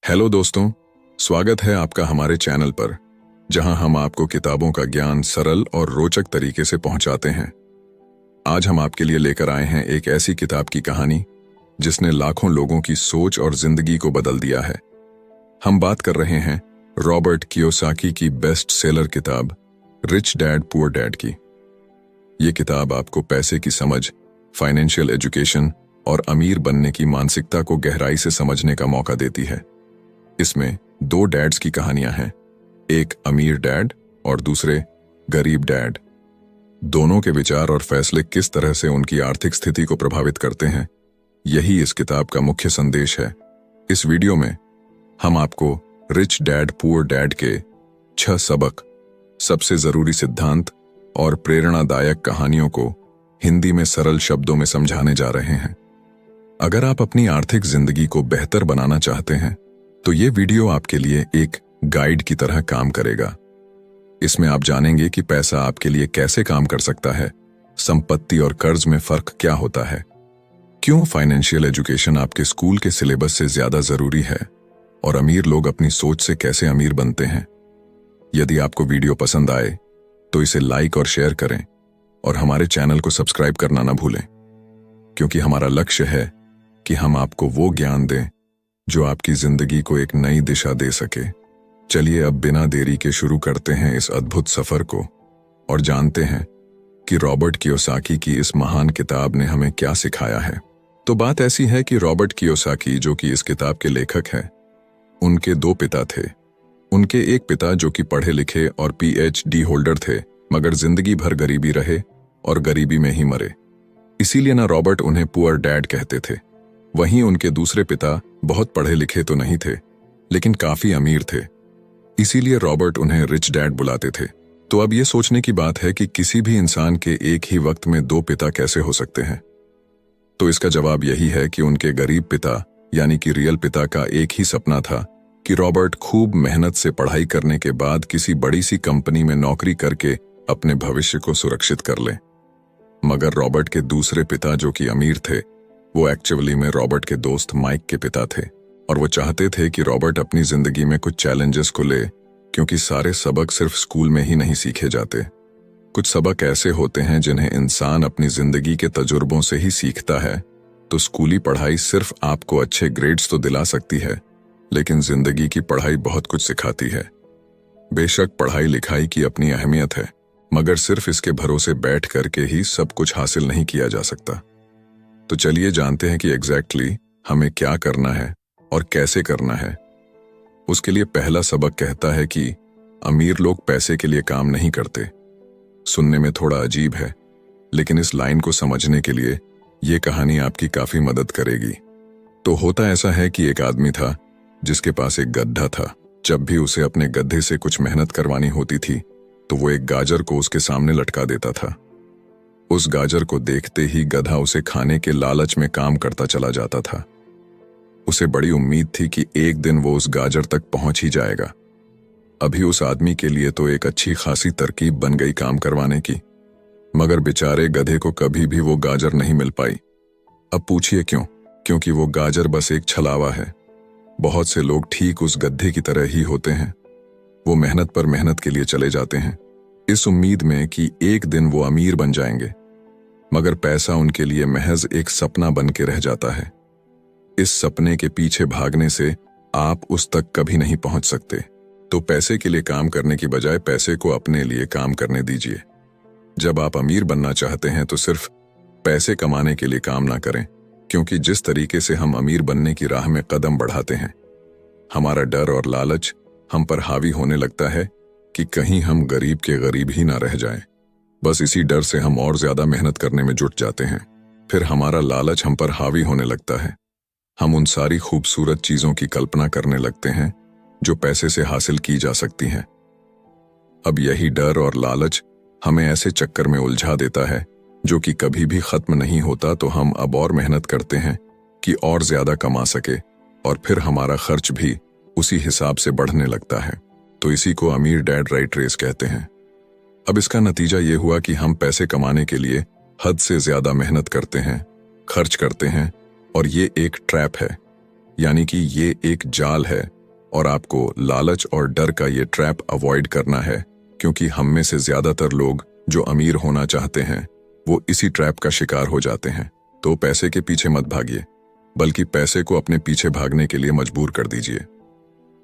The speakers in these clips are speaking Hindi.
हेलो दोस्तों, स्वागत है आपका हमारे चैनल पर, जहां हम आपको किताबों का ज्ञान सरल और रोचक तरीके से पहुंचाते हैं। आज हम आपके लिए लेकर आए हैं एक ऐसी किताब की कहानी जिसने लाखों लोगों की सोच और जिंदगी को बदल दिया है। हम बात कर रहे हैं रॉबर्ट कियोसाकी की बेस्ट सेलर किताब रिच डैड पुअर डैड की। ये किताब आपको पैसे की समझ, फाइनेंशियल एजुकेशन और अमीर बनने की मानसिकता को गहराई से समझने का मौका देती है। इसमें दो डैड्स की कहानियां हैं, एक अमीर डैड और दूसरे गरीब डैड। दोनों के विचार और फैसले किस तरह से उनकी आर्थिक स्थिति को प्रभावित करते हैं, यही इस किताब का मुख्य संदेश है। इस वीडियो में हम आपको रिच डैड पुअर डैड के 6 सबक, सबसे जरूरी सिद्धांत और प्रेरणादायक कहानियों को हिंदी में सरल शब्दों में समझाने जा रहे हैं। अगर आप अपनी आर्थिक जिंदगी को बेहतर बनाना चाहते हैं तो ये वीडियो आपके लिए एक गाइड की तरह काम करेगा। इसमें आप जानेंगे कि पैसा आपके लिए कैसे काम कर सकता है, संपत्ति और कर्ज में फर्क क्या होता है, क्यों फाइनेंशियल एजुकेशन आपके स्कूल के सिलेबस से ज्यादा जरूरी है और अमीर लोग अपनी सोच से कैसे अमीर बनते हैं। यदि आपको वीडियो पसंद आए तो इसे लाइक और शेयर करें और हमारे चैनल को सब्सक्राइब करना ना भूलें, क्योंकि हमारा लक्ष्य है कि हम आपको वो ज्ञान दें जो आपकी जिंदगी को एक नई दिशा दे सके। चलिए अब बिना देरी के शुरू करते हैं इस अद्भुत सफर को और जानते हैं कि रॉबर्ट कियोसाकी की इस महान किताब ने हमें क्या सिखाया है। तो बात ऐसी है कि रॉबर्ट कियोसाकी, जो कि इस किताब के लेखक हैं, उनके 2 पिता थे। उनके एक पिता जो कि पढ़े लिखे और PhD होल्डर थे, मगर जिंदगी भर गरीबी रहे और गरीबी में ही मरे। इसीलिए ना रॉबर्ट उन्हें पुअर डैड कहते थे। वहीं उनके दूसरे पिता बहुत पढ़े लिखे तो नहीं थे, लेकिन काफी अमीर थे, इसीलिए रॉबर्ट उन्हें रिच डैड बुलाते थे। तो अब ये सोचने की बात है कि किसी भी इंसान के एक ही वक्त में 2 पिता कैसे हो सकते हैं। तो इसका जवाब यही है कि उनके गरीब पिता यानी कि रियल पिता का एक ही सपना था कि रॉबर्ट खूब मेहनत से पढ़ाई करने के बाद किसी बड़ी सी कंपनी में नौकरी करके अपने भविष्य को सुरक्षित कर ले। मगर रॉबर्ट के दूसरे पिता जो कि अमीर थे, वो एक्चुअली में रॉबर्ट के दोस्त माइक के पिता थे और वो चाहते थे कि रॉबर्ट अपनी जिंदगी में कुछ चैलेंजेस को ले, क्योंकि सारे सबक सिर्फ स्कूल में ही नहीं सीखे जाते। कुछ सबक ऐसे होते हैं जिन्हें इंसान अपनी जिंदगी के तजुर्बों से ही सीखता है। तो स्कूली पढ़ाई सिर्फ आपको अच्छे ग्रेड्स तो दिला सकती है, लेकिन जिंदगी की पढ़ाई बहुत कुछ सिखाती है। बेशक पढ़ाई लिखाई की अपनी अहमियत है, मगर सिर्फ इसके भरोसे बैठ करके ही सब कुछ हासिल नहीं किया जा सकता। तो चलिए जानते हैं कि एग्जैक्टली हमें क्या करना है और कैसे करना है। उसके लिए पहला सबक कहता है कि अमीर लोग पैसे के लिए काम नहीं करते। सुनने में थोड़ा अजीब है, लेकिन इस लाइन को समझने के लिए ये कहानी आपकी काफी मदद करेगी। तो होता ऐसा है कि एक आदमी था जिसके पास एक गड्ढा था। जब भी उसे अपने गड्ढे से कुछ मेहनत करवानी होती थी तो वो एक गाजर को उसके सामने लटका देता था। उस गाजर को देखते ही गधा उसे खाने के लालच में काम करता चला जाता था। उसे बड़ी उम्मीद थी कि एक दिन वो उस गाजर तक पहुंच ही जाएगा। अभी उस आदमी के लिए तो एक अच्छी खासी तरकीब बन गई काम करवाने की, मगर बेचारे गधे को कभी भी वो गाजर नहीं मिल पाई। अब पूछिए क्यों? क्योंकि वो गाजर बस एक छलावा है। बहुत से लोग ठीक उस गधे की तरह ही होते हैं। वो मेहनत पर मेहनत के लिए चले जाते हैं, इस उम्मीद में कि एक दिन वो अमीर बन जाएंगे, मगर पैसा उनके लिए महज एक सपना बन के रह जाता है। इस सपने के पीछे भागने से आप उस तक कभी नहीं पहुंच सकते। तो पैसे के लिए काम करने की बजाय पैसे को अपने लिए काम करने दीजिए। जब आप अमीर बनना चाहते हैं तो सिर्फ पैसे कमाने के लिए काम ना करें, क्योंकि जिस तरीके से हम अमीर बनने की राह में कदम बढ़ाते हैं, हमारा डर और लालच हम पर हावी होने लगता है कि कहीं हम गरीब के गरीब ही ना रह जाएं। बस इसी डर से हम और ज्यादा मेहनत करने में जुट जाते हैं। फिर हमारा लालच हम पर हावी होने लगता है। हम उन सारी खूबसूरत चीजों की कल्पना करने लगते हैं जो पैसे से हासिल की जा सकती हैं। अब यही डर और लालच हमें ऐसे चक्कर में उलझा देता है जो कि कभी भी खत्म नहीं होता। तो हम अब और मेहनत करते हैं कि और ज्यादा कमा सके, और फिर हमारा खर्च भी उसी हिसाब से बढ़ने लगता है। तो इसी को अमीर डैड राइट रेस कहते हैं। अब इसका नतीजा ये हुआ कि हम पैसे कमाने के लिए हद से ज्यादा मेहनत करते हैं, खर्च करते हैं, और ये एक ट्रैप है। यानी कि ये एक जाल है और आपको लालच और डर का ये ट्रैप अवॉइड करना है, क्योंकि हम में से ज्यादातर लोग जो अमीर होना चाहते हैं वो इसी ट्रैप का शिकार हो जाते हैं। तो पैसे के पीछे मत भागिए, बल्कि पैसे को अपने पीछे भागने के लिए मजबूर कर दीजिए।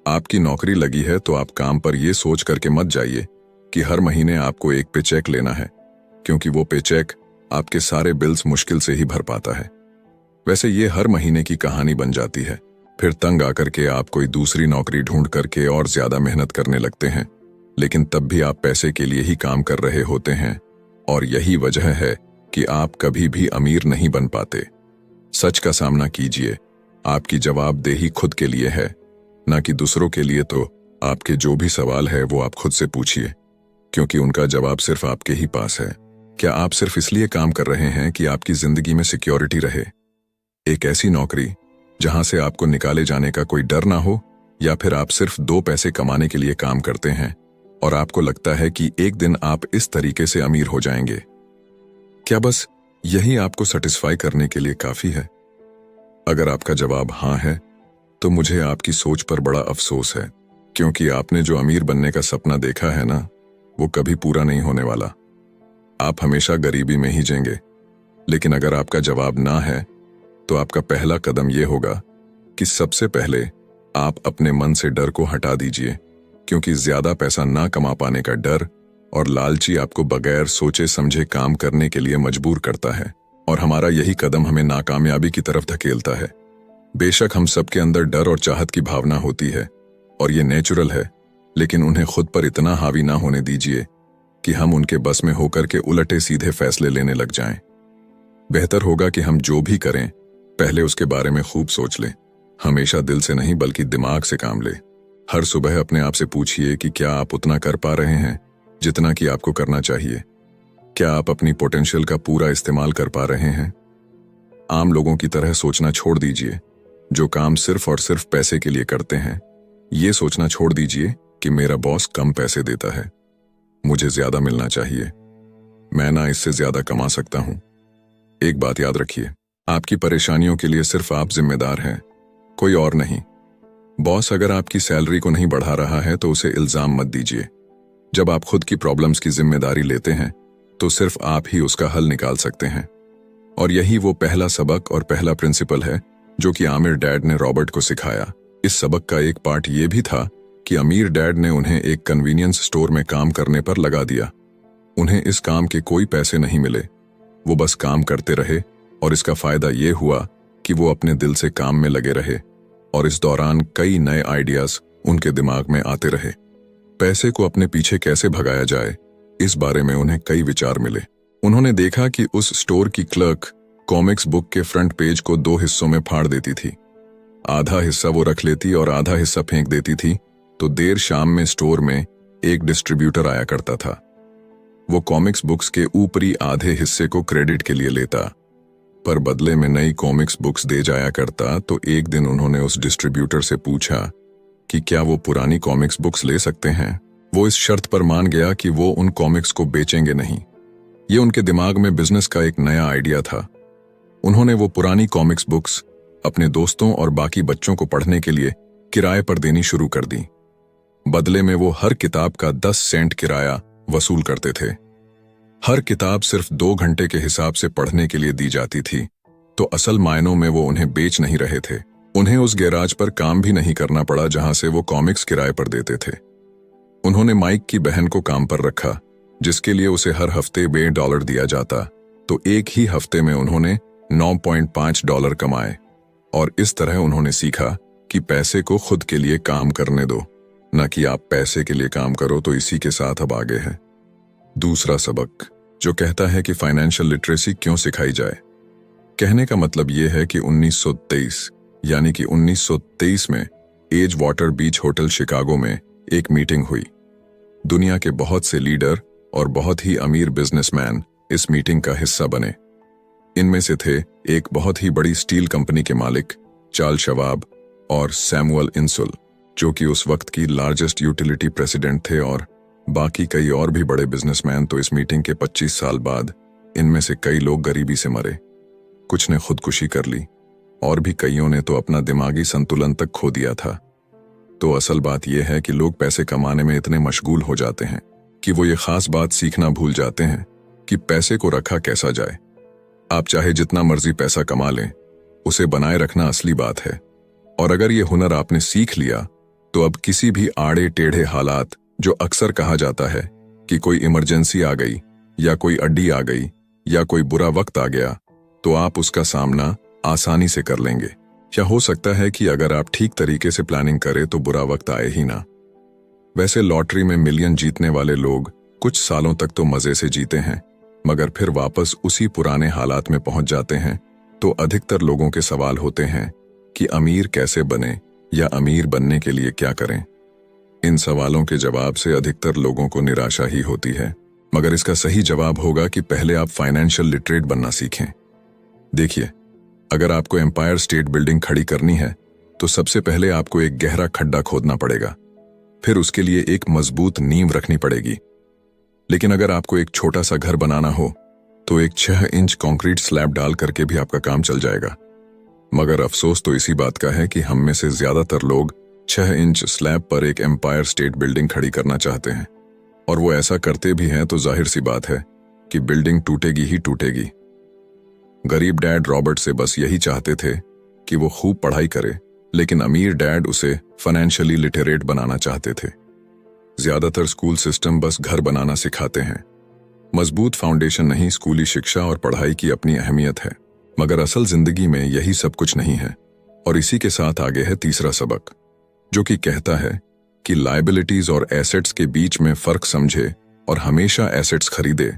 आपकी नौकरी लगी है तो आप काम पर यह सोच करके मत जाइए कि हर महीने आपको एक पे चेक लेना है, क्योंकि वो पे चेक आपके सारे बिल्स मुश्किल से ही भर पाता है। वैसे ये हर महीने की कहानी बन जाती है। फिर तंग आकर के आप कोई दूसरी नौकरी ढूंढ करके और ज्यादा मेहनत करने लगते हैं, लेकिन तब भी आप पैसे के लिए ही काम कर रहे होते हैं, और यही वजह है कि आप कभी भी अमीर नहीं बन पाते। सच का सामना कीजिए। आपकी जवाबदेही खुद के लिए है, ना कि दूसरों के लिए। तो आपके जो भी सवाल है वो आप खुद से पूछिए, क्योंकि उनका जवाब सिर्फ आपके ही पास है। क्या आप सिर्फ इसलिए काम कर रहे हैं कि आपकी जिंदगी में सिक्योरिटी रहे, एक ऐसी नौकरी जहां से आपको निकाले जाने का कोई डर ना हो, या फिर आप सिर्फ 2 पैसे कमाने के लिए काम करते हैं और आपको लगता है कि एक दिन आप इस तरीके से अमीर हो जाएंगे? क्या बस यही आपको सेटिस्फाई करने के लिए काफी है? अगर आपका जवाब हाँ है, तो मुझे आपकी सोच पर बड़ा अफसोस है, क्योंकि आपने जो अमीर बनने का सपना देखा है ना, वो कभी पूरा नहीं होने वाला। आप हमेशा गरीबी में ही जिएंगे। लेकिन अगर आपका जवाब ना है, तो आपका पहला कदम यह होगा कि सबसे पहले आप अपने मन से डर को हटा दीजिए, क्योंकि ज्यादा पैसा ना कमा पाने का डर और लालची आपको बगैर सोचे समझे काम करने के लिए मजबूर करता है, और हमारा यही कदम हमें नाकामयाबी की तरफ धकेलता है। बेशक हम सबके अंदर डर और चाहत की भावना होती है, और ये नेचुरल है, लेकिन उन्हें खुद पर इतना हावी ना होने दीजिए कि हम उनके बस में होकर के उलटे सीधे फैसले लेने लग जाएं। बेहतर होगा कि हम जो भी करें पहले उसके बारे में खूब सोच लें। हमेशा दिल से नहीं बल्कि दिमाग से काम ले। हर सुबह अपने आप से पूछिए कि क्या आप उतना कर पा रहे हैं जितना कि आपको करना चाहिए। क्या आप अपनी पोटेंशियल का पूरा इस्तेमाल कर पा रहे हैं? आम लोगों की तरह सोचना छोड़ दीजिए, जो काम सिर्फ और सिर्फ पैसे के लिए करते हैं। ये सोचना छोड़ दीजिए कि मेरा बॉस कम पैसे देता है, मुझे ज्यादा मिलना चाहिए, मैं ना इससे ज्यादा कमा सकता हूं। एक बात याद रखिए, आपकी परेशानियों के लिए सिर्फ आप जिम्मेदार हैं, कोई और नहीं। बॉस अगर आपकी सैलरी को नहीं बढ़ा रहा है तो उसे इल्जाम मत दीजिए। जब आप खुद की प्रॉब्लम्स की जिम्मेदारी लेते हैं तो सिर्फ आप ही उसका हल निकाल सकते हैं। और यही वो पहला सबक और पहला प्रिंसिपल है जो कि आमिर डैड ने रॉबर्ट को सिखाया। इस सबक का एक पार्ट ये भी था कि अमीर डैड ने उन्हें एक कन्वीनियंस स्टोर में काम करने पर लगा दिया। उन्हें इस काम के कोई पैसे नहीं मिले, वो बस काम करते रहे, और इसका फायदा ये हुआ कि वो अपने दिल से काम में लगे रहे, और इस दौरान कई नए आइडियाज उनके दिमाग में आते रहे। पैसे को अपने पीछे कैसे भगाया जाए, इस बारे में उन्हें कई विचार मिले। उन्होंने देखा कि उस स्टोर की क्लर्क कॉमिक्स बुक के फ्रंट पेज को 2 हिस्सों में फाड़ देती थी। आधा हिस्सा वो रख लेती और आधा हिस्सा फेंक देती थी, तो देर शाम में स्टोर में एक डिस्ट्रीब्यूटर आया करता था। वो कॉमिक्स बुक्स के ऊपरी आधे हिस्से को क्रेडिट के लिए लेता, पर बदले में नई कॉमिक्स बुक्स दे जाया करता। तो एक दिन उन्होंने उस डिस्ट्रीब्यूटर से पूछा कि क्या वो पुरानी कॉमिक्स बुक्स ले सकते हैं। वो इस शर्त पर मान गया कि वो उन कॉमिक्स को बेचेंगे नहीं। ये उनके दिमाग में बिजनेस का एक नया आइडिया था। उन्होंने वो पुरानी कॉमिक्स बुक्स अपने दोस्तों और बाकी बच्चों को पढ़ने के लिए किराए पर देनी शुरू कर दी। बदले में वो हर किताब का 10 सेंट किराया वसूल करते थे। हर किताब सिर्फ 2 घंटे के हिसाब से पढ़ने के लिए दी जाती थी, तो असल मायनों में वो उन्हें बेच नहीं रहे थे। उन्हें उस गैराज पर काम भी नहीं करना पड़ा जहां से वो कॉमिक्स किराए पर देते थे। उन्होंने माइक की बहन को काम पर रखा, जिसके लिए उसे हर हफ्ते $2 दिया जाता, तो एक ही हफ्ते में उन्होंने $9.5 कमाए। और इस तरह उन्होंने सीखा कि पैसे को खुद के लिए काम करने दो, न कि आप पैसे के लिए काम करो। तो इसी के साथ अब आगे है दूसरा सबक, जो कहता है कि फाइनेंशियल लिटरेसी क्यों सिखाई जाए। कहने का मतलब यह है कि 1923 में एज वाटर बीच होटल शिकागो में एक मीटिंग हुई। दुनिया के बहुत से लीडर और बहुत ही अमीर बिजनेसमैन इस मीटिंग का हिस्सा बने। इनमें से थे एक बहुत ही बड़ी स्टील कंपनी के मालिक चार्ल्स शवाब और सैमुअल इंसुल, जो कि उस वक्त की लार्जेस्ट यूटिलिटी प्रेसिडेंट थे, और बाकी कई और भी बड़े बिजनेसमैन। तो इस मीटिंग के 25 साल बाद इनमें से कई लोग गरीबी से मरे, कुछ ने खुदकुशी कर ली, और भी कईयों ने तो अपना दिमागी संतुलन तक खो दिया था। तो असल बात यह है कि लोग पैसे कमाने में इतने मशगूल हो जाते हैं कि वो ये खास बात सीखना भूल जाते हैं कि पैसे को रखा कैसा जाए। आप चाहे जितना मर्जी पैसा कमा लें, उसे बनाए रखना असली बात है। और अगर ये हुनर आपने सीख लिया तो अब किसी भी आड़े टेढ़े हालात, जो अक्सर कहा जाता है कि कोई इमरजेंसी आ गई या कोई अड्डी आ गई या कोई बुरा वक्त आ गया, तो आप उसका सामना आसानी से कर लेंगे। या हो सकता है कि अगर आप ठीक तरीके से प्लानिंग करें तो बुरा वक्त आए ही ना। वैसे लॉटरी में मिलियन जीतने वाले लोग कुछ सालों तक तो मजे से जीते हैं, मगर फिर वापस उसी पुराने हालात में पहुंच जाते हैं। तो अधिकतर लोगों के सवाल होते हैं कि अमीर कैसे बने या अमीर बनने के लिए क्या करें। इन सवालों के जवाब से अधिकतर लोगों को निराशा ही होती है, मगर इसका सही जवाब होगा कि पहले आप फाइनेंशियल लिटरेट बनना सीखें। देखिए, अगर आपको एम्पायर स्टेट बिल्डिंग खड़ी करनी है तो सबसे पहले आपको एक गहरा खड्डा खोदना पड़ेगा, फिर उसके लिए एक मजबूत नींव रखनी पड़ेगी। लेकिन अगर आपको एक छोटा सा घर बनाना हो तो एक 6 इंच कंक्रीट स्लैब डाल करके भी आपका काम चल जाएगा। मगर अफसोस तो इसी बात का है कि हम में से ज्यादातर लोग 6 इंच स्लैब पर एक एम्पायर स्टेट बिल्डिंग खड़ी करना चाहते हैं, और वो ऐसा करते भी हैं तो जाहिर सी बात है कि बिल्डिंग टूटेगी ही टूटेगी। गरीब डैड रॉबर्ट से बस यही चाहते थे कि वो खूब पढ़ाई करे, लेकिन अमीर डैड उसे फाइनेंशियली लिटरेट बनाना चाहते थे। ज्यादातर स्कूल सिस्टम बस घर बनाना सिखाते हैं, मजबूत फाउंडेशन नहीं। स्कूली शिक्षा और पढ़ाई की अपनी अहमियत है, मगर असल जिंदगी में यही सब कुछ नहीं है। और इसी के साथ आगे है तीसरा सबक, जो कि कहता है कि लायबिलिटीज और एसेट्स के बीच में फर्क समझे और हमेशा एसेट्स खरीदे।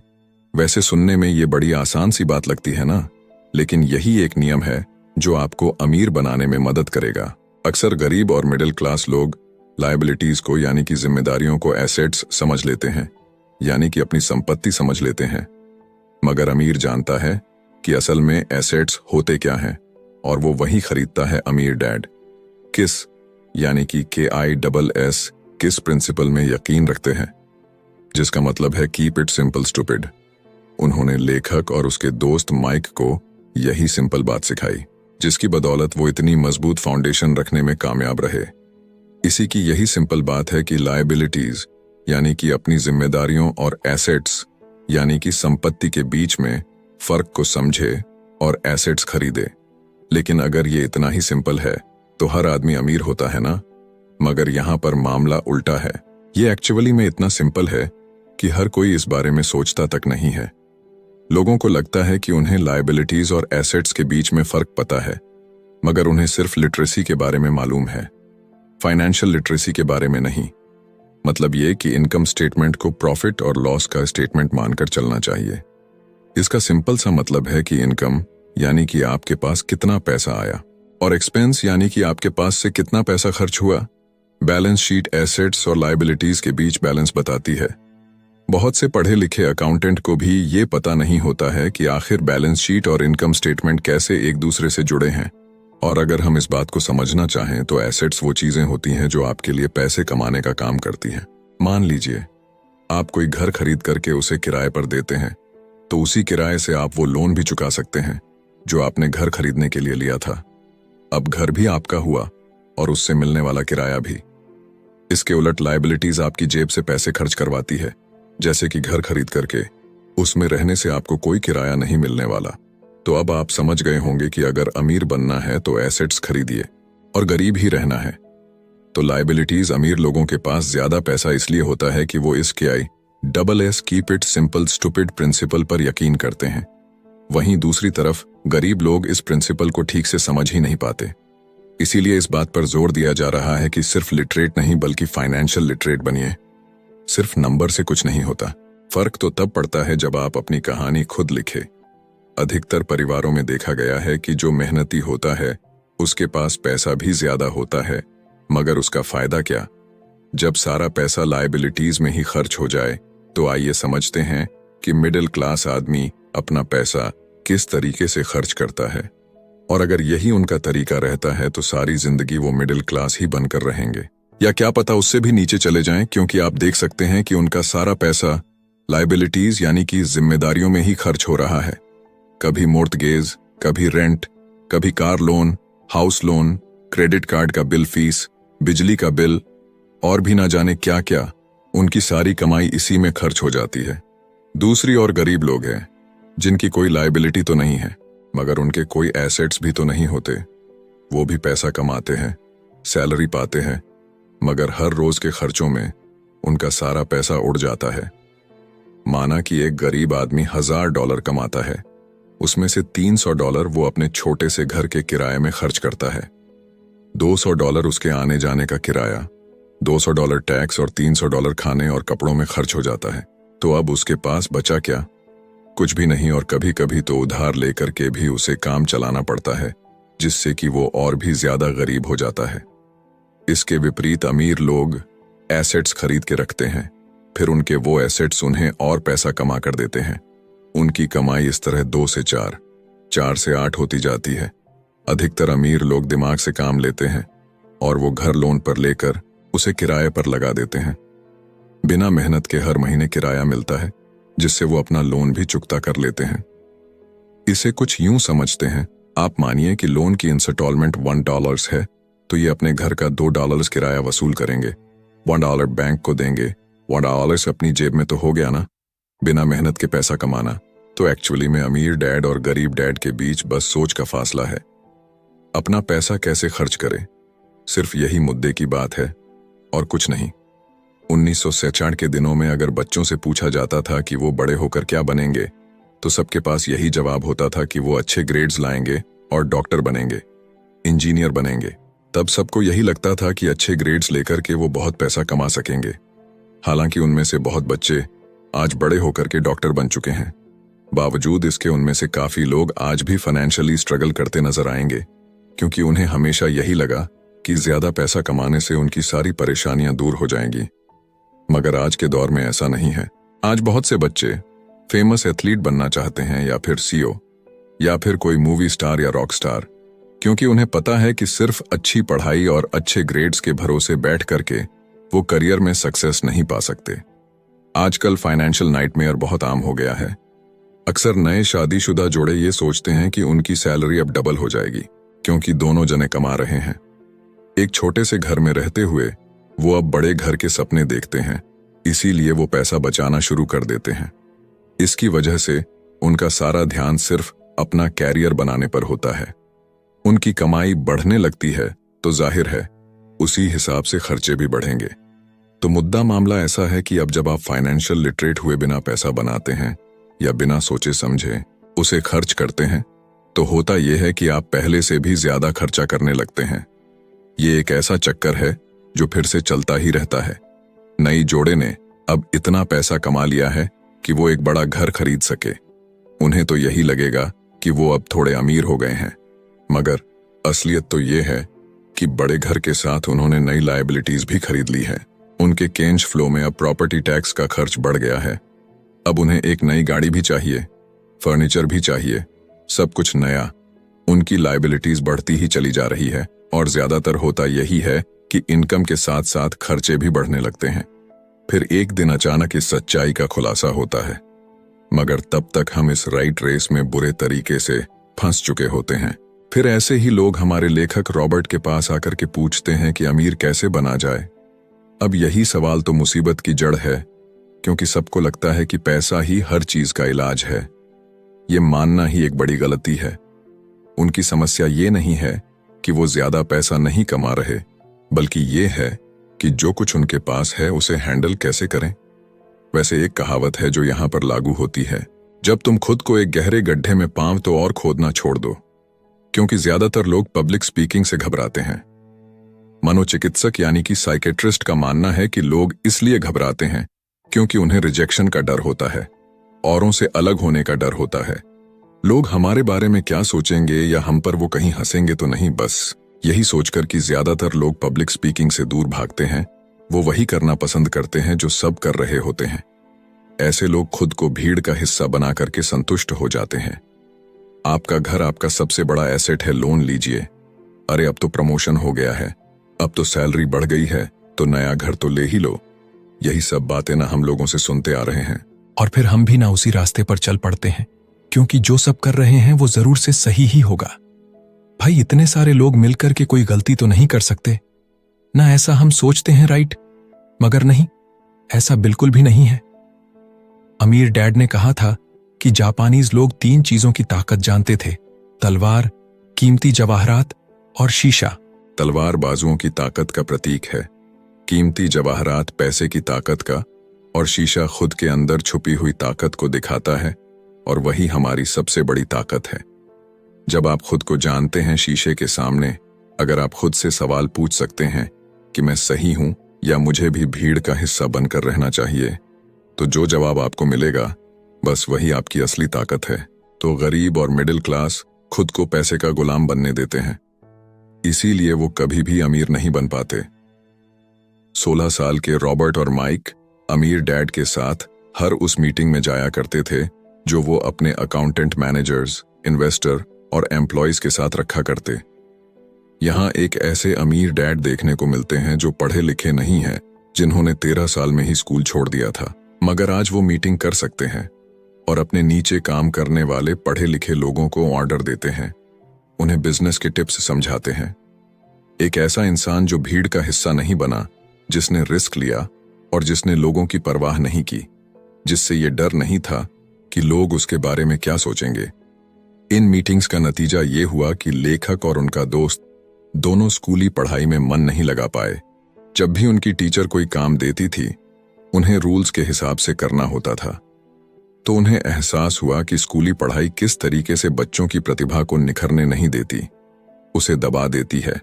वैसे सुनने में ये बड़ी आसान सी बात लगती है ना, लेकिन यही एक नियम है जो आपको अमीर बनाने में मदद करेगा। अक्सर गरीब और मिडिल क्लास लोग लायबिलिटीज को यानी कि जिम्मेदारियों को एसेट्स समझ लेते हैं, यानी कि अपनी संपत्ति समझ लेते हैं। मगर अमीर जानता है कि असल में एसेट्स होते क्या हैं, और वो वही खरीदता है अमीर डैड। किस यानी कि KISS किस प्रिंसिपल में यकीन रखते हैं, जिसका मतलब है कीप इट सिंपल स्टूपिड। उन्होंने लेखक और उसके दोस्त माइक को यही सिंपल बात सिखाई, जिसकी बदौलत वो इतनी मजबूत फाउंडेशन रखने में कामयाब रहे। इसी की यही सिंपल बात है कि लायबिलिटीज यानी कि अपनी जिम्मेदारियों और एसेट्स यानी कि संपत्ति के बीच में फर्क को समझे और एसेट्स खरीदे। लेकिन अगर ये इतना ही सिंपल है तो हर आदमी अमीर होता है ना। मगर यहां पर मामला उल्टा है। ये एक्चुअली में इतना सिंपल है कि हर कोई इस बारे में सोचता तक नहीं है। लोगों को लगता है कि उन्हें लायबिलिटीज और एसेट्स के बीच में फर्क पता है, मगर उन्हें सिर्फ लिटरेसी के बारे में मालूम है, फाइनेंशियल लिटरेसी के बारे में नहीं। मतलब ये कि इनकम स्टेटमेंट को प्रॉफिट और लॉस का स्टेटमेंट मानकर चलना चाहिए। इसका सिंपल सा मतलब है कि इनकम यानी कि आपके पास कितना पैसा आया, और एक्सपेंस यानी कि आपके पास से कितना पैसा खर्च हुआ। बैलेंस शीट एसेट्स और लायबिलिटीज के बीच बैलेंस बताती है। बहुत से पढ़े लिखे अकाउंटेंट को भी ये पता नहीं होता है कि आखिर बैलेंस शीट और इनकम स्टेटमेंट कैसे एक दूसरे से जुड़े हैं। और अगर हम इस बात को समझना चाहें तो एसेट्स वो चीजें होती हैं जो आपके लिए पैसे कमाने का काम करती हैं। मान लीजिए आप कोई घर खरीद करके उसे किराए पर देते हैं, तो उसी किराए से आप वो लोन भी चुका सकते हैं जो आपने घर खरीदने के लिए लिया था। अब घर भी आपका हुआ और उससे मिलने वाला किराया भी। इसके उलट लायबिलिटीज आपकी जेब से पैसे खर्च करवाती है, जैसे कि घर खरीद करके उसमें रहने से आपको कोई किराया नहीं मिलने वाला। तो अब आप समझ गए होंगे कि अगर अमीर बनना है तो एसेट्स खरीदिए, और गरीब ही रहना है तो लायबिलिटीज। अमीर लोगों के पास ज्यादा पैसा इसलिए होता है कि वो इस KISS keep it simple stupid principle पर यकीन करते हैं। वहीं दूसरी तरफ गरीब लोग इस प्रिंसिपल को ठीक से समझ ही नहीं पाते। इसीलिए इस बात पर जोर दिया जा रहा है कि सिर्फ लिटरेट नहीं बल्कि फाइनेंशियल लिटरेट बनिए। सिर्फ नंबर से कुछ नहीं होता। फर्क तो तब पड़ता है जब आप अपनी कहानी खुद लिखे। अधिकतर परिवारों में देखा गया है कि जो मेहनती होता है उसके पास पैसा भी ज्यादा होता है, मगर उसका फायदा क्या? जब सारा पैसा लायबिलिटीज में ही खर्च हो जाए तो आइए समझते हैं कि मिडिल क्लास आदमी अपना पैसा किस तरीके से खर्च करता है। और अगर यही उनका तरीका रहता है तो सारी जिंदगी वो मिडिल क्लास ही बनकर रहेंगे, या क्या पता उससे भी नीचे चले जाएं, क्योंकि आप देख सकते हैं कि उनका सारा पैसा लायबिलिटीज यानी कि जिम्मेदारियों में ही खर्च हो रहा है। कभी मोर्टगेज, कभी रेंट, कभी car loan, house loan, credit card का बिल फीस, बिजली का बिल और भी ना जाने क्या क्या। उनकी सारी कमाई इसी में खर्च हो जाती है। दूसरी ओर गरीब लोग हैं जिनकी कोई लायबिलिटी तो नहीं है, मगर उनके कोई एसेट्स भी तो नहीं होते। वो भी पैसा कमाते हैं, सैलरी पाते हैं, मगर हर रोज के खर्चों में उनका सारा पैसा उड़ जाता है। माना कि एक गरीब आदमी $1000 कमाता है, उसमें से $300 वो अपने छोटे से घर के किराए में खर्च करता है, $200 उसके आने जाने का किराया, $200 टैक्स और $300 खाने और कपड़ों में खर्च हो जाता है। तो अब उसके पास बचा क्या? कुछ भी नहीं, और कभी कभी तो उधार लेकर के भी उसे काम चलाना पड़ता है, जिससे कि वो और भी ज्यादा गरीब हो जाता है। इसके विपरीत अमीर लोग एसेट्स खरीद के रखते हैं, फिर उनके वो एसेट्स उन्हें और पैसा कमा कर देते हैं। उनकी कमाई इस तरह 2 से 4, 4 से 8 होती जाती है। अधिकतर अमीर लोग दिमाग से काम लेते हैं और वो घर लोन पर लेकर उसे किराए पर लगा देते हैं। बिना मेहनत के हर महीने किराया मिलता है, जिससे वो अपना लोन भी चुकता कर लेते हैं। इसे कुछ यूं समझते हैं, आप मानिए कि लोन की इंस्टॉलमेंट $1 है, तो ये अपने घर का $2 किराया वसूल करेंगे, $1 बैंक को देंगे, $1 अपनी जेब में तो हो गया ना, बिना मेहनत के पैसा कमाना। तो एक्चुअली में अमीर डैड और गरीब डैड के बीच बस सोच का फासला है। अपना पैसा कैसे खर्च करें, सिर्फ यही मुद्दे की बात है और कुछ नहीं। 1966 के दिनों में अगर बच्चों से पूछा जाता था कि वो बड़े होकर क्या बनेंगे, तो सबके पास यही जवाब होता था कि वो अच्छे ग्रेड्स लाएंगे और डॉक्टर बनेंगे, इंजीनियर बनेंगे। तब सबको यही लगता था कि अच्छे ग्रेड्स लेकर के वो बहुत पैसा कमा सकेंगे। हालांकि उनमें से बहुत बच्चे आज बड़े होकर के डॉक्टर बन चुके हैं। बावजूद इसके उनमें से काफी लोग आज भी फाइनेंशियली स्ट्रगल करते नजर आएंगे, क्योंकि उन्हें हमेशा यही लगा कि ज्यादा पैसा कमाने से उनकी सारी परेशानियां दूर हो जाएंगी। मगर आज के दौर में ऐसा नहीं है। आज बहुत से बच्चे फेमस एथलीट बनना चाहते हैं, या फिर सीईओ, या फिर कोई मूवी स्टार या रॉक स्टार, क्योंकि उन्हें पता है कि सिर्फ अच्छी पढ़ाई और अच्छे ग्रेड्स के भरोसे बैठ करके वो करियर में सक्सेस नहीं पा सकते। आजकल फाइनेंशियल नाइटमेयर बहुत आम हो गया है। अक्सर नए शादीशुदा जोड़े ये सोचते हैं कि उनकी सैलरी अब डबल हो जाएगी, क्योंकि दोनों जने कमा रहे हैं। एक छोटे से घर में रहते हुए वो अब बड़े घर के सपने देखते हैं, इसीलिए वो पैसा बचाना शुरू कर देते हैं। इसकी वजह से उनका सारा ध्यान सिर्फ अपना कैरियर बनाने पर होता है। उनकी कमाई बढ़ने लगती है तो जाहिर है उसी हिसाब से खर्चे भी बढ़ेंगे। तो मुद्दा मामला ऐसा है कि अब जब आप फाइनेंशियल लिटरेट हुए बिना पैसा बनाते हैं या बिना सोचे समझे उसे खर्च करते हैं, तो होता यह है कि आप पहले से भी ज्यादा खर्चा करने लगते हैं। ये एक ऐसा चक्कर है जो फिर से चलता ही रहता है। नई जोड़े ने अब इतना पैसा कमा लिया है कि वो एक बड़ा घर खरीद सके। उन्हें तो यही लगेगा कि वो अब थोड़े अमीर हो गए हैं, मगर असलियत तो ये है कि बड़े घर के साथ उन्होंने नई लायबिलिटीज भी खरीद ली है। उनके कैश फ्लो में अब प्रॉपर्टी टैक्स का खर्च बढ़ गया है। अब उन्हें एक नई गाड़ी भी चाहिए, फर्नीचर भी चाहिए, सब कुछ नया। उनकी लायबिलिटीज बढ़ती ही चली जा रही है, और ज्यादातर होता यही है कि इनकम के साथ साथ खर्चे भी बढ़ने लगते हैं। फिर एक दिन अचानक इस सच्चाई का खुलासा होता है, मगर तब तक हम इस राइट रेस में बुरे तरीके से फंस चुके होते हैं। फिर ऐसे ही लोग हमारे लेखक रॉबर्ट के पास आकर के पूछते हैं कि अमीर कैसे बना जाए। अब यही सवाल तो मुसीबत की जड़ है, क्योंकि सबको लगता है कि पैसा ही हर चीज का इलाज है। ये मानना ही एक बड़ी गलती है। उनकी समस्या ये नहीं है कि वो ज्यादा पैसा नहीं कमा रहे, बल्कि ये है कि जो कुछ उनके पास है उसे हैंडल कैसे करें। वैसे एक कहावत है जो यहां पर लागू होती है, जब तुम खुद को एक गहरे गड्ढे में पांव तो और खोदना छोड़ दो। क्योंकि ज्यादातर लोग पब्लिक स्पीकिंग से घबराते हैं। मनोचिकित्सक यानी कि साइकेट्रिस्ट का मानना है कि लोग इसलिए घबराते हैं क्योंकि उन्हें रिजेक्शन का डर होता है, औरों से अलग होने का डर होता है। लोग हमारे बारे में क्या सोचेंगे या हम पर वो कहीं हंसेंगे तो नहीं, बस यही सोचकर कि ज्यादातर लोग पब्लिक स्पीकिंग से दूर भागते हैं। वो वही करना पसंद करते हैं जो सब कर रहे होते हैं। ऐसे लोग खुद को भीड़ का हिस्सा बना करके संतुष्ट हो जाते हैं। आपका घर आपका सबसे बड़ा एसेट है, लोन लीजिए। अरे अब तो प्रमोशन हो गया है, अब तो सैलरी बढ़ गई है, तो नया घर तो ले ही लो। यही सब बातें ना हम लोगों से सुनते आ रहे हैं, और फिर हम भी ना उसी रास्ते पर चल पड़ते हैं, क्योंकि जो सब कर रहे हैं वो जरूर से सही ही होगा। भाई इतने सारे लोग मिलकर के कोई गलती तो नहीं कर सकते ना, ऐसा हम सोचते हैं, राइट? मगर नहीं, ऐसा बिल्कुल भी नहीं है। अमीर डैड ने कहा था कि जापानीज लोग 3 चीजों की ताकत जानते थे, तलवार, कीमती जवाहरात और शीशा। तलवार बाजुओं की ताकत का प्रतीक है, कीमती जवाहरात पैसे की ताकत का, और शीशा खुद के अंदर छुपी हुई ताकत को दिखाता है, और वही हमारी सबसे बड़ी ताकत है। जब आप खुद को जानते हैं शीशे के सामने, अगर आप खुद से सवाल पूछ सकते हैं कि मैं सही हूं या मुझे भी भीड़ का हिस्सा बनकर रहना चाहिए, तो जो जवाब आपको मिलेगा बस वही आपकी असली ताकत है। तो गरीब और मिडिल क्लास खुद को पैसे का गुलाम बनने देते हैं, इसीलिए वो कभी भी अमीर नहीं बन पाते। 16 साल के रॉबर्ट और माइक अमीर डैड के साथ हर उस मीटिंग में जाया करते थे जो वो अपने अकाउंटेंट, मैनेजर्स, इन्वेस्टर और एम्प्लॉयज के साथ रखा करते। यहां एक ऐसे अमीर डैड देखने को मिलते हैं जो पढ़े लिखे नहीं हैं, जिन्होंने 13 साल में ही स्कूल छोड़ दिया था, मगर आज वो मीटिंग कर सकते हैं और अपने नीचे काम करने वाले पढ़े लिखे लोगों को ऑर्डर देते हैं, उन्हें बिजनेस के टिप्स समझाते हैं। एक ऐसा इंसान जो भीड़ का हिस्सा नहीं बना, जिसने रिस्क लिया और जिसने लोगों की परवाह नहीं की, जिससे ये डर नहीं था कि लोग उसके बारे में क्या सोचेंगे। इन मीटिंग्स का नतीजा ये हुआ कि लेखक और उनका दोस्त दोनों स्कूली पढ़ाई में मन नहीं लगा पाए। जब भी उनकी टीचर कोई काम देती थी, उन्हें रूल्स के हिसाब से करना होता था, तो उन्हें एहसास हुआ कि स्कूली पढ़ाई किस तरीके से बच्चों की प्रतिभा को निखरने नहीं देती, उसे दबा देती है।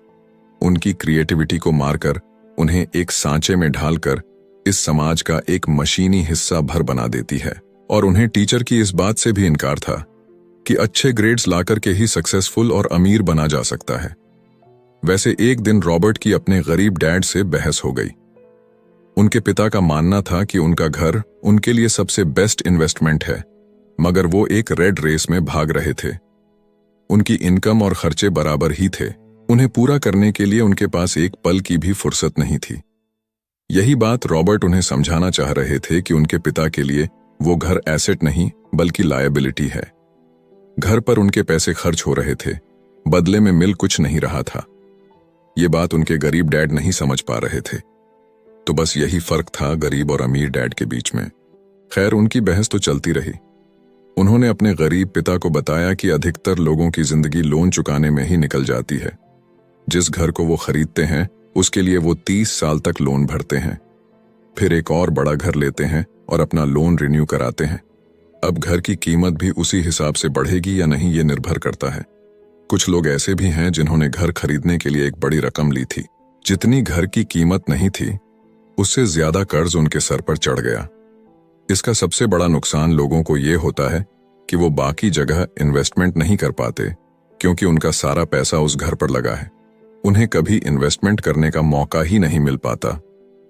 उनकी क्रिएटिविटी को मारकर, उन्हें एक सांचे में ढालकर इस समाज का एक मशीनी हिस्सा भर बना देती है। और उन्हें टीचर की इस बात से भी इनकार था कि अच्छे ग्रेड्स लाकर के ही सक्सेसफुल और अमीर बना जा सकता है। वैसे एक दिन रॉबर्ट की अपने गरीब डैड से बहस हो गई। उनके पिता का मानना था कि उनका घर उनके लिए सबसे बेस्ट इन्वेस्टमेंट है, मगर वो एक रेड रेस में भाग रहे थे। उनकी इनकम और खर्चे बराबर ही थे, उन्हें पूरा करने के लिए उनके पास एक पल की भी फुर्सत नहीं थी। यही बात रॉबर्ट उन्हें समझाना चाह रहे थे कि उनके पिता के लिए वो घर एसेट नहीं बल्कि लायबिलिटी है। घर पर उनके पैसे खर्च हो रहे थे, बदले में मिल कुछ नहीं रहा था। ये बात उनके गरीब डैड नहीं समझ पा रहे थे। तो बस यही फर्क था गरीब और अमीर डैड के बीच में। खैर, उनकी बहस तो चलती रही। उन्होंने अपने गरीब पिता को बताया कि अधिकतर लोगों की जिंदगी लोन चुकाने में ही निकल जाती है। जिस घर को वो खरीदते हैं उसके लिए वो 30 साल तक लोन भरते हैं, फिर एक और बड़ा घर लेते हैं और अपना लोन रिन्यू कराते हैं। अब घर की कीमत भी उसी हिसाब से बढ़ेगी या नहीं, ये निर्भर करता है। कुछ लोग ऐसे भी हैं जिन्होंने घर खरीदने के लिए एक बड़ी रकम ली थी। जितनी घर की कीमत नहीं थी, उससे ज्यादा कर्ज उनके सर पर चढ़ गया। इसका सबसे बड़ा नुकसान लोगों को ये होता है कि वो बाकी जगह इन्वेस्टमेंट नहीं कर पाते, क्योंकि उनका सारा पैसा उस घर पर लगा है। उन्हें कभी इन्वेस्टमेंट करने का मौका ही नहीं मिल पाता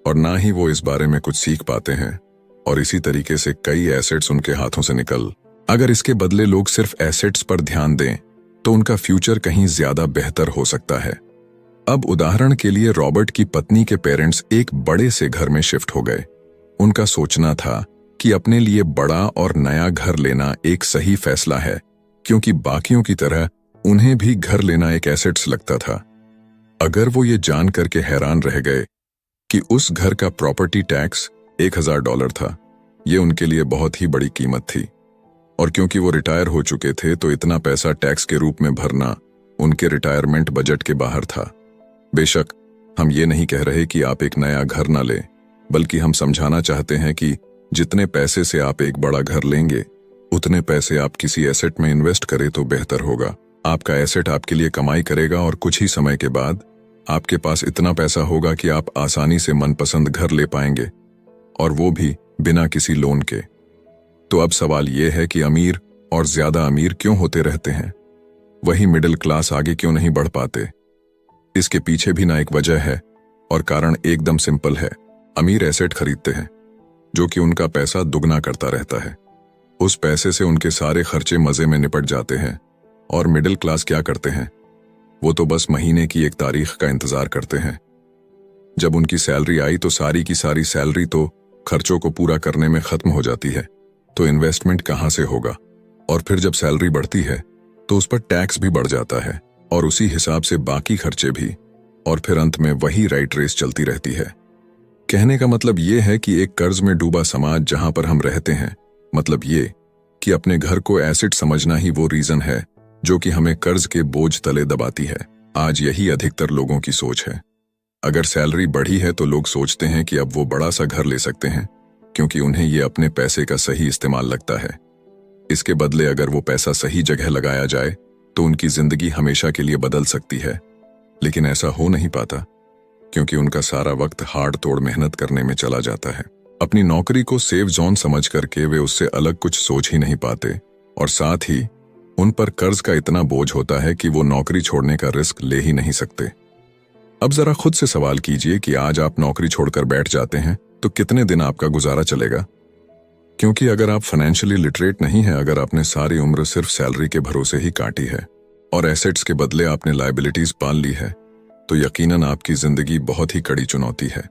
और ना ही वो इस बारे में कुछ सीख पाते हैं, और इसी तरीके से कई एसेट्स उनके हाथों से निकल। अगर इसके बदले लोग सिर्फ एसेट्स पर ध्यान दें तो उनका फ्यूचर कहीं ज्यादा बेहतर हो सकता है। अब उदाहरण के लिए रॉबर्ट की पत्नी के पेरेंट्स एक बड़े से घर में शिफ्ट हो गए। उनका सोचना था कि अपने लिए बड़ा और नया घर लेना एक सही फैसला है, क्योंकि बाकियों की तरह उन्हें भी घर लेना एक एसेट्स लगता था। अगर वो ये जान करके हैरान रह गए कि उस घर का प्रॉपर्टी टैक्स $1000 था, ये उनके लिए बहुत ही बड़ी कीमत थी, और क्योंकि वो रिटायर हो चुके थे तो इतना पैसा टैक्स के रूप में भरना उनके रिटायरमेंट बजट के बाहर था। बेशक हम ये नहीं कह रहे कि आप एक नया घर ना लें, बल्कि हम समझाना चाहते हैं कि जितने पैसे से आप एक बड़ा घर लेंगे, उतने पैसे आप किसी एसेट में इन्वेस्ट करें तो बेहतर होगा। आपका एसेट आपके लिए कमाई करेगा और कुछ ही समय के बाद आपके पास इतना पैसा होगा कि आप आसानी से मनपसंद घर ले पाएंगे, और वो भी बिना किसी लोन के। तो अब सवाल ये है कि अमीर और ज्यादा अमीर क्यों होते रहते हैं, वही मिडिल क्लास आगे क्यों नहीं बढ़ पाते? इसके पीछे भी ना एक वजह है, और कारण एकदम सिंपल है। अमीर एसेट खरीदते हैं जो कि उनका पैसा दुगना करता रहता है। उस पैसे से उनके सारे खर्चे मजे में निपट जाते हैं, और मिडिल क्लास क्या करते हैं? वो तो बस महीने की एक तारीख का इंतजार करते हैं। जब उनकी सैलरी आई तो सारी की सारी सैलरी तो खर्चों को पूरा करने में खत्म हो जाती है, तो इन्वेस्टमेंट कहां से होगा? और फिर जब सैलरी बढ़ती है तो उस पर टैक्स भी बढ़ जाता है। और उसी हिसाब से बाकी खर्चे भी, और फिर अंत में वही राइट रेस चलती रहती है। कहने का मतलब ये है कि एक कर्ज में डूबा समाज जहां पर हम रहते हैं, मतलब ये कि अपने घर को एसेट समझना ही वो रीजन है जो कि हमें कर्ज के बोझ तले दबाती है। आज यही अधिकतर लोगों की सोच है। अगर सैलरी बढ़ी है तो लोग सोचते हैं कि अब वो बड़ा सा घर ले सकते हैं, क्योंकि उन्हें ये अपने पैसे का सही इस्तेमाल लगता है। इसके बदले अगर वो पैसा सही जगह लगाया जाए तो उनकी जिंदगी हमेशा के लिए बदल सकती है। लेकिन ऐसा हो नहीं पाता, क्योंकि उनका सारा वक्त हाड़ तोड़ मेहनत करने में चला जाता है। अपनी नौकरी को सेफ जोन समझ करके वे उससे अलग कुछ सोच ही नहीं पाते, और साथ ही उन पर कर्ज का इतना बोझ होता है कि वो नौकरी छोड़ने का रिस्क ले ही नहीं सकते। अब जरा खुद से सवाल कीजिए कि आज आप नौकरी छोड़कर बैठ जाते हैं तो कितने दिन आपका गुजारा चलेगा? क्योंकि अगर आप फाइनेंशियली लिटरेट नहीं हैं, अगर आपने सारी उम्र सिर्फ सैलरी के भरोसे ही काटी है और एसेट्स के बदले आपने लायबिलिटीज पाल ली है, तो यकीनन आपकी जिंदगी बहुत ही कड़ी चुनौती है।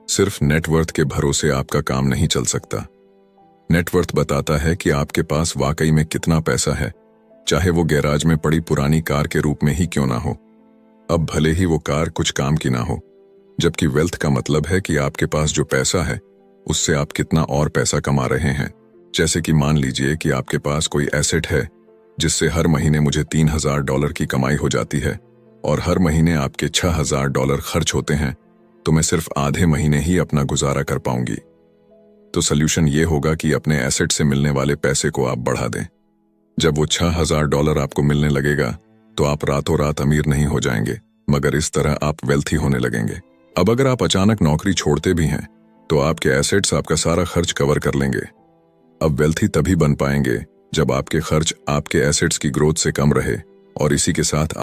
सिर्फ नेटवर्थ के भरोसे आपका काम नहीं चल सकता। नेटवर्थ बताता है कि आपके पास वाकई में कितना पैसा है, चाहे वो गैराज में पड़ी पुरानी कार के रूप में ही क्यों ना हो। अब भले ही वो कार कुछ काम की ना हो, जबकि वेल्थ का मतलब है कि आपके पास जो पैसा है उससे आप कितना और पैसा कमा रहे हैं। जैसे कि मान लीजिए कि आपके पास कोई एसेट है जिससे हर महीने मुझे $3000 की कमाई हो जाती है और हर महीने आपके $6000 खर्च होते हैं, तो मैं सिर्फ आधे महीने ही अपना गुजारा कर पाऊंगी। तो सल्यूशन ये होगा कि अपने एसेट से मिलने वाले पैसे को आप बढ़ा दें। जब वो $6000 आपको मिलने लगेगा तो आप रातों रात अमीर नहीं हो जाएंगे, मगर इस तरह आप वेल्थी होने लगेंगे। अब अगर आप अचानक नौकरी छोड़ते भी हैं तो आपके एसेट्स आपका सारा खर्च कवर कर लेंगे। अब वेल्थी तभी बन पाएंगे जब आपके खर्च आपके एसेट्स की ग्रोथ से कम रहे और इसी के साथ